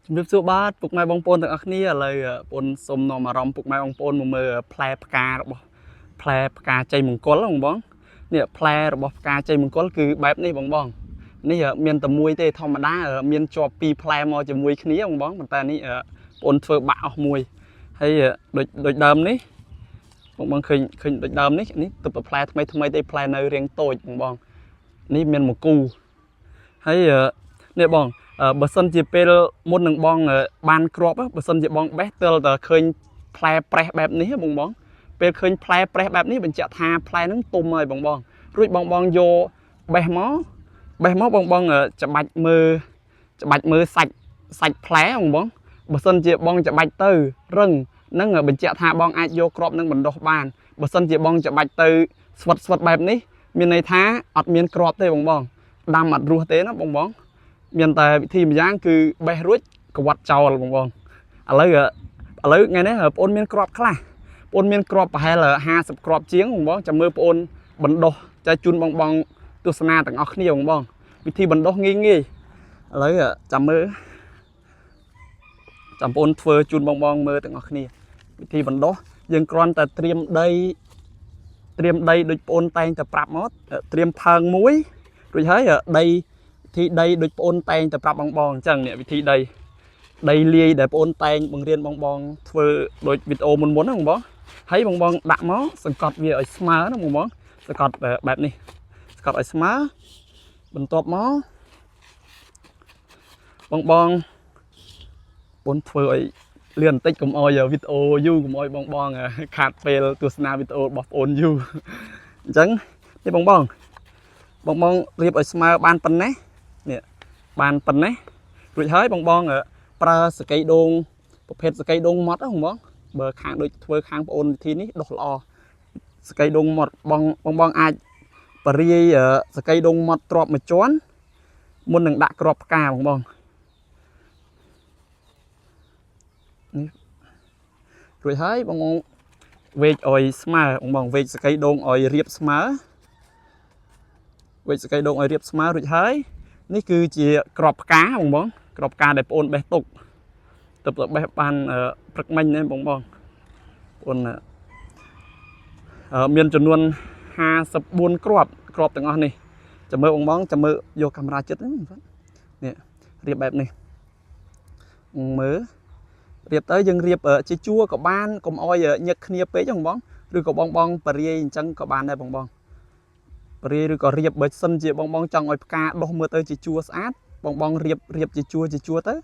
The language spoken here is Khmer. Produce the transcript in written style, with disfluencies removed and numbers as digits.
ជំរាបសួរបាទពុកម៉ែបងប្អូនទាំងអស់គ្នាឥឡូវបងប្អូនសូមនាំអារម្មណ៍ពុកម៉ែបងប្អូនមកមើលផ្លែផ្ការបស់ផ្លែផ្កាជ័យមង្គលបងនេះផ្លែរបស់ផ្កាជ័យមង្គលគឺបែបនេះបងនេះមានតែមួយទេធម្មតាមានជាប់ពីរផ្លែមកជាមួយគ្នាបងប៉ុន្តែនេះបងប្អូនធ្វើបាក់អស់មួយហើយដូចដើមនេះបងឃើញដូចដើមនេះទៅផ្លែថ្មីទេផ្លែនៅរាងតូចបងនេះមានមួយគូហើយនេះបងបើសិនជាពេលមុននឹងបងបានគ្រាប់បើសិនជាបងបេះទើបតែឃើញផ្លែប្រេះបែបនេះបងពេលឃើញផ្លែប្រេះបែបនេះបញ្ជាក់ថាផ្លែហ្នឹងទុំហើយបងរួចបងយកបេះមកបងច្បាច់មើលសាច់ផ្លែបងបើសិនជាបងច្បាច់ទៅរឹងនឹងបញ្ជាក់ថាបងអាចយកគ្រាប់នឹងបណ្ដុះបានបើសិនជាបងច្បាច់ទៅស្វិតបែបនេះមានន័យថាអត់មានគ្រាប់ទេបងដាំអត់រស់ទេណាបងមានតែវិធីម្យ៉ាងគឺបេះរួចក្វាត់ចោលបងឥឡូវថ្ងៃនេះបងប្អូនមានគ្រាប់ខ្លះបងប្អូនមានគ្រាប់ប្រហែល50គ្រាប់ជាងបងចាំមើលបងប្អូនបណ្ដុះចែកជូនបងទស្សនាទាំងអស់គ្នាបងវិធីបណ្ដុះងាយឥឡូវចាំមើលចាំបងប្អូនធ្វើជូនបងមើលទាំងអស់គ្នាវិធីបណ្ដុះយើងគ្រាន់តែត្រៀមដីដូចបងប្អូនតែងតែប្រាប់មកត្រៀមផើងមួយរួចហើយដីដូចបងប្អូនតែងតែប្រាប់បងអញ្ចឹងនេះវិធីដីលាយដែលបងប្អូនតែងបង្រៀនបងធ្វើដូចវីដេអូមុនហ្នឹងបងហើយបងដាក់មកសង្កត់វាឲ្យស្មើណាបងសង្កត់បែបនេះសង្កត់ឲ្យស្មើបន្ទាប់មកបងធ្វើឲ្យលឿនបន្តិចកុំអោយវីដេអូយូរកុំអោយបងខាតពេលទស្សនាវីដេអូរបស់បងយូរអញ្ចឹងនេះបងរៀបឲ្យស្មើបានប៉ុណ្ណេះនេះបានប៉ុណ្ណេះរួចហើយបងប្រើសកៃដូងប្រភេទសកៃដូងម៉ត់បងបើខាងដូចធ្វើខាងបងអូនវិធីនេះដុសល្អសកៃដូងម៉ត់បងអាចបរាយសកៃដូងម៉ត់ទ្រាប់មួយជាន់មុននឹងដាក់គ្រាប់ផ្កាបងនេះរួចហើយបងវេកឲ្យស្មើបងវេកសកៃដូងឲ្យរៀបស្មើរួចហើយនេះគឺជាគ្រាប់ផ្កាបងគ្រាប់ផ្កាដែលបងបេះទុកទៅបេះបានព្រឹកមិញហ្នឹងបងអូនមានចំនួន54គ្រាប់ទាំងអស់នេះចាំមើលបងចាំមើលយកកាមេរ៉ាចិត្តនេះរៀបបែបនេះមើលរៀបទៅយើងរៀបជាជួរក៏បានកុំអោយញឹកគ្នាពេកបងឬក៏បងបរិយាយអញ្ចឹងក៏បានដែរបងបរិយាយឬក៏រៀបបើសិនជាបងចង់ឲ្យផ្កាដុះមើលទៅជាជួរស្អាតបងរៀបជាជួរទៅ